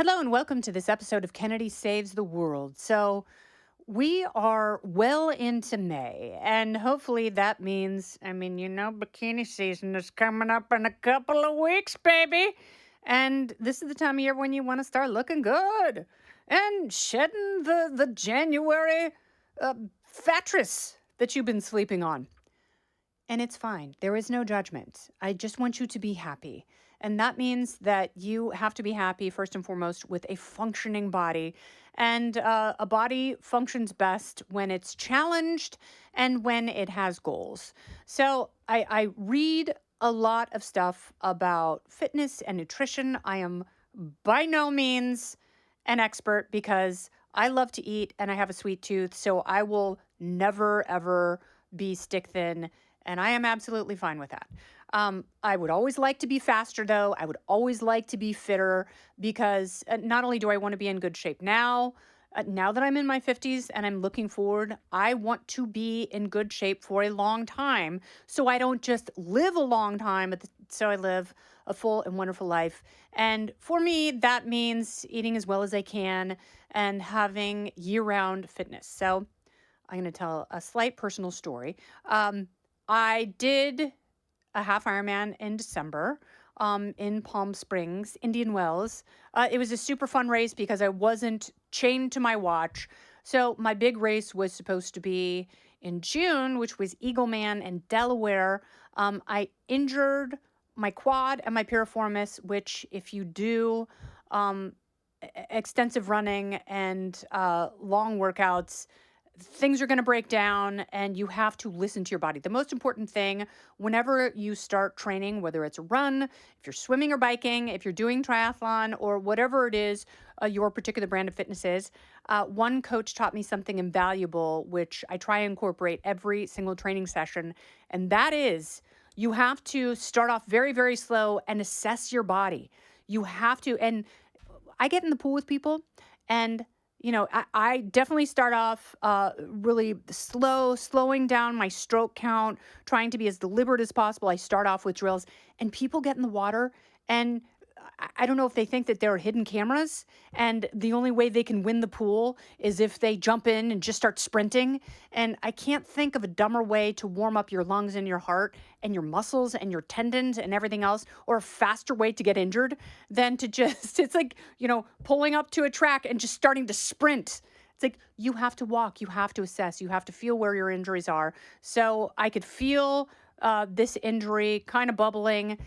Hello and welcome to this episode of Kennedy Saves the World. So, we are well into May, and hopefully that means, bikini season is coming up in a couple of weeks, baby. And this is the time of year when you want to start looking good and shedding the January fattress that you've been sleeping on. And it's fine. There is no judgment. I just want you to be happy. And that means that you have to be happy, first and foremost, with a functioning body. And a body functions best when it's challenged and when it has goals. So I read a lot of stuff about fitness and nutrition. I am by no means an expert because I love to eat and I have a sweet tooth. So I will never, ever be stick thin. And I am absolutely fine with that. I would always like to be faster, though. I would always like to be fitter because not only do I want to be in good shape now that I'm in my 50s and I'm looking forward, I want to be in good shape for a long time so I don't just live a long time, so I live a full and wonderful life. And for me, that means eating as well as I can and having year-round fitness. So I'm going to tell a slight personal story. I did a half Ironman in December in Palm Springs, Indian Wells. It was a super fun race because I wasn't chained to my watch. So my big race was supposed to be in June, which was Eagleman in Delaware. I injured my quad and my piriformis, which if you do extensive running and long workouts, things are going to break down and you have to listen to your body. The most important thing whenever you start training, whether it's a run, if you're swimming or biking, if you're doing triathlon or whatever it is your particular brand of fitness is, one coach taught me something invaluable, which I try and incorporate every single training session. And that is you have to start off very, very slow and assess your body. You have to, and I get in the pool with people and I definitely start off really slowing down my stroke count, trying to be as deliberate as possible. I start off with drills and people get in the water and I don't know if they think that there are hidden cameras and the only way they can win the pool is if they jump in and just start sprinting. And I can't think of a dumber way to warm up your lungs and your heart and your muscles and your tendons and everything else, or a faster way to get injured than to just, it's like, pulling up to a track and just starting to sprint. It's like you have to walk, you have to assess, you have to feel where your injuries are. So I could feel this injury kind of bubbling.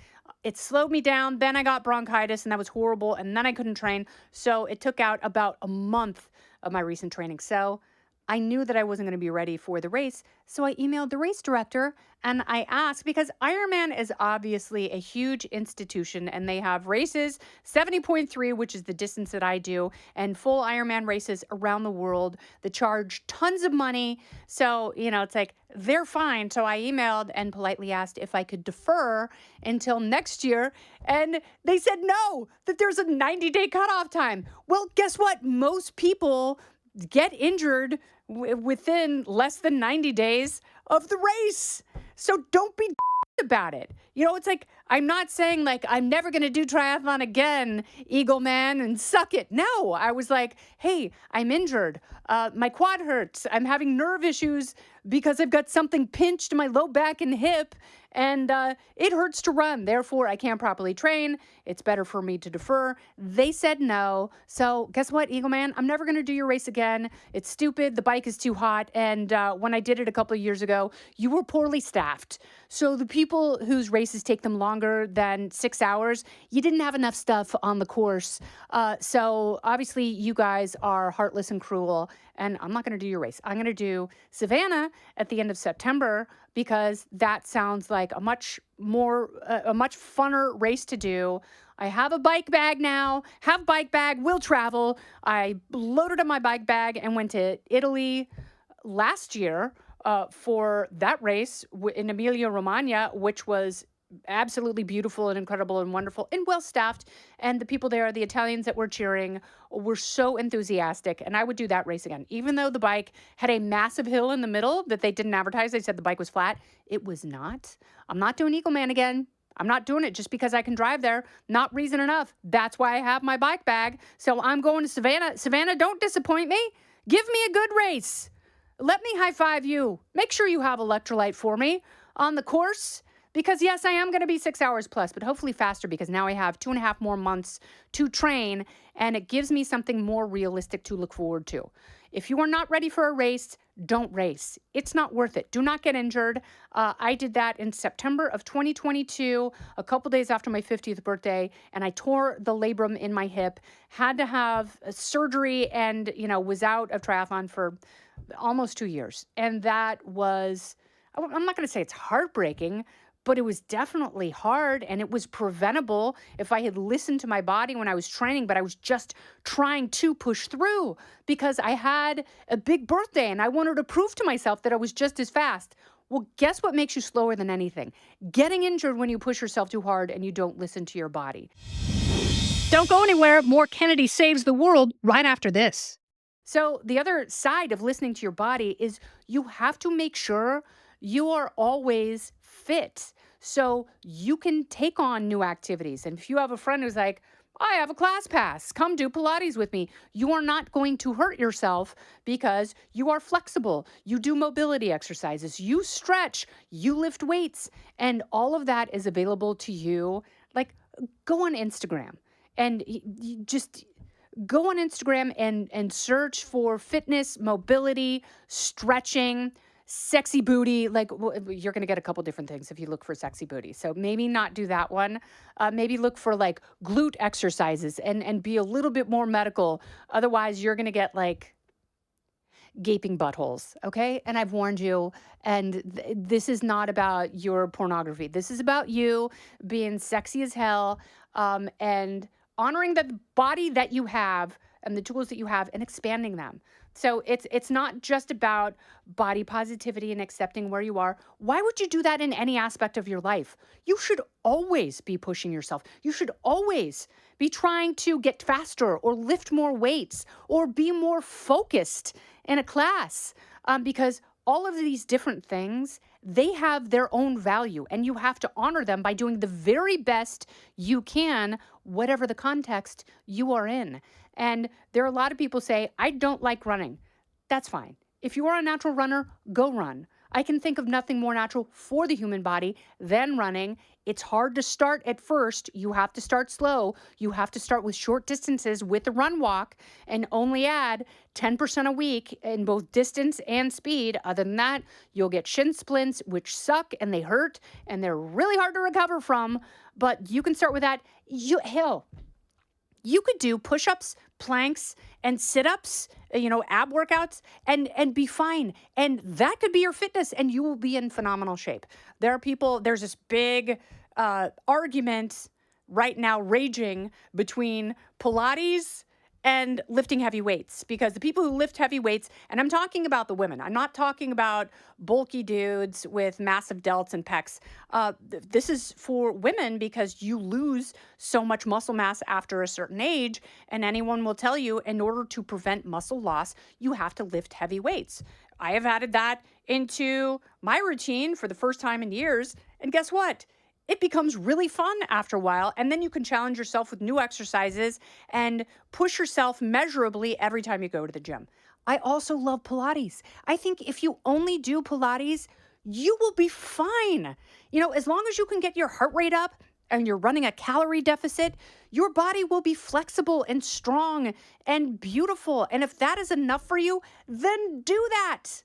It slowed me down. Then I got bronchitis and that was horrible. And then I couldn't train. So it took out about a month of my recent training. So I knew that I wasn't going to be ready for the race. So I emailed the race director and I asked, because Ironman is obviously a huge institution and they have races, 70.3, which is the distance that I do, and full Ironman races around the world that charge tons of money. So, it's like they're fine. So I emailed and politely asked if I could defer until next year. And they said no, that there's a 90-day cutoff time. Well, guess what? Most people get injured within less than 90 days of the race. So don't be about it. It's like, I'm not saying like, I'm never going to do triathlon again, Eagle Man, and suck it. No, I was like, hey, I'm injured. My quad hurts. I'm having nerve issues because I've got something pinched in my low back and hip, and it hurts to run. Therefore, I can't properly train. It's better for me to defer. They said no. So guess what, Eagle Man? I'm never going to do your race again. It's stupid. The bike is too hot. And when I did it a couple of years ago, you were poorly staffed. So the people whose races take them longer than 6 hours, you didn't have enough stuff on the course. So obviously you guys are heartless and cruel, and I'm not going to do your race. I'm going to do Savannah at the end of September because that sounds like a much funner race to do. I have a bike bag now, have bike bag, will travel. I loaded up my bike bag and went to Italy last year for that race in Emilia-Romagna, which was absolutely beautiful and incredible and wonderful and well-staffed. And the people there, the Italians that were cheering, were so enthusiastic. And I would do that race again. Even though the bike had a massive hill in the middle that they didn't advertise, they said the bike was flat. It was not. I'm not doing Eagle Man again. I'm not doing it just because I can drive there. Not reason enough. That's why I have my bike bag. So I'm going to Savannah. Savannah, don't disappoint me. Give me a good race. Let me high five you. Make sure you have electrolyte for me on the course. Because yes, I am going to be 6 hours plus, but hopefully faster because now I have 2.5 more months to train and it gives me something more realistic to look forward to. If you are not ready for a race, don't race. It's not worth it. Do not get injured. I did that in September of 2022, a couple days after my 50th birthday, and I tore the labrum in my hip, had to have a surgery and, was out of triathlon for almost 2 years. And that was, I'm not going to say it's heartbreaking, but it was definitely hard and it was preventable if I had listened to my body when I was training, but I was just trying to push through because I had a big birthday and I wanted to prove to myself that I was just as fast. Well, guess what makes you slower than anything? Getting injured when you push yourself too hard and you don't listen to your body. Don't go anywhere. More Kennedy Saves the World right after this. So the other side of listening to your body is you have to make sure you are always fit so you can take on new activities. And if you have a friend who's like, I have a class pass, come do Pilates with me, you are not going to hurt yourself because you are flexible. You do mobility exercises, you stretch, you lift weights, and all of that is available to you. Like, go on Instagram and just go on Instagram and search for fitness, mobility, stretching, sexy booty. Like you're going to get a couple different things if you look for sexy booty. So maybe not do that one. Maybe look for like glute exercises and be a little bit more medical. Otherwise, you're going to get like gaping buttholes. Okay. And I've warned you. And this is not about your pornography. This is about you being sexy as hell and honoring the body that you have and the tools that you have and expanding them. So it's not just about body positivity and accepting where you are. Why would you do that in any aspect of your life? You should always be pushing yourself. You should always be trying to get faster or lift more weights or be more focused in a class because all of these different things, they have their own value and you have to honor them by doing the very best you can, whatever the context you are in. And there are a lot of people say, I don't like running. That's fine. If you are a natural runner, go run. I can think of nothing more natural for the human body than running. It's hard to start at first. You have to start slow. You have to start with short distances with the run walk and only add 10% a week in both distance and speed. Other than that, you'll get shin splints, which suck and they hurt and they're really hard to recover from. But you can start with that. You could do push-ups, planks, and sit-ups, ab workouts, and be fine. And that could be your fitness, and you will be in phenomenal shape. There's this big argument right now raging between Pilates and lifting heavy weights because the people who lift heavy weights, and I'm talking about the women, I'm not talking about bulky dudes with massive delts and pecs. This is for women because you lose so much muscle mass after a certain age. And anyone will tell you in order to prevent muscle loss, you have to lift heavy weights. I have added that into my routine for the first time in years. And guess what? It becomes really fun after a while, and then you can challenge yourself with new exercises and push yourself measurably every time you go to the gym. I also love Pilates. I think if you only do Pilates, you will be fine. As long as you can get your heart rate up and you're running a calorie deficit, your body will be flexible and strong and beautiful. And if that is enough for you, then do that.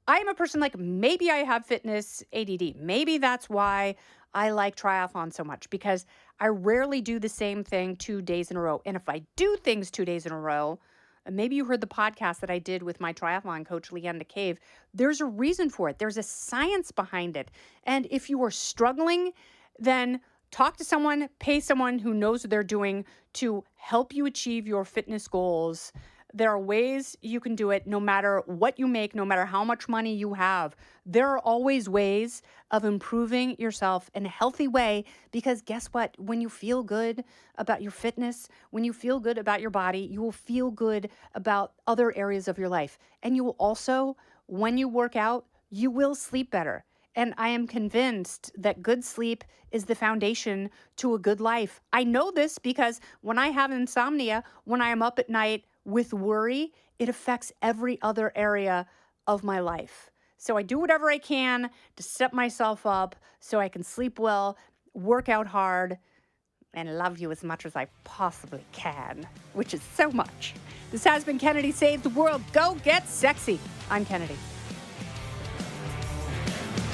I am a person like maybe I have fitness ADD. Maybe that's why I like triathlon so much because I rarely do the same thing 2 days in a row. And if I do things 2 days in a row, and maybe you heard the podcast that I did with my triathlon coach, Leanna Cave, there's a reason for it. There's a science behind it. And if you are struggling, then talk to someone, pay someone who knows what they're doing to help you achieve your fitness goals. There are ways you can do it no matter what you make, no matter how much money you have. There are always ways of improving yourself in a healthy way because guess what? When you feel good about your fitness, when you feel good about your body, you will feel good about other areas of your life. And you will also, when you work out, you will sleep better. And I am convinced that good sleep is the foundation to a good life. I know this because when I have insomnia, when I am up at night with worry, it affects every other area of my life. So I do whatever I can to set myself up so I can sleep well, work out hard, and love you as much as I possibly can, which is so much. This has been Kennedy Save the World. Go get sexy. I'm Kennedy.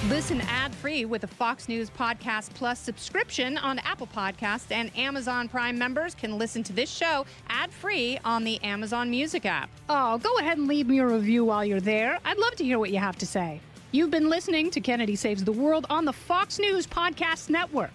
Listen ad-free with a Fox News Podcast Plus subscription on Apple Podcasts, and Amazon Prime members can listen to this show ad-free on the Amazon Music app. Oh, go ahead and leave me a review while you're there. I'd love to hear what you have to say. You've been listening to Kennedy Saves the World on the Fox News Podcast Network.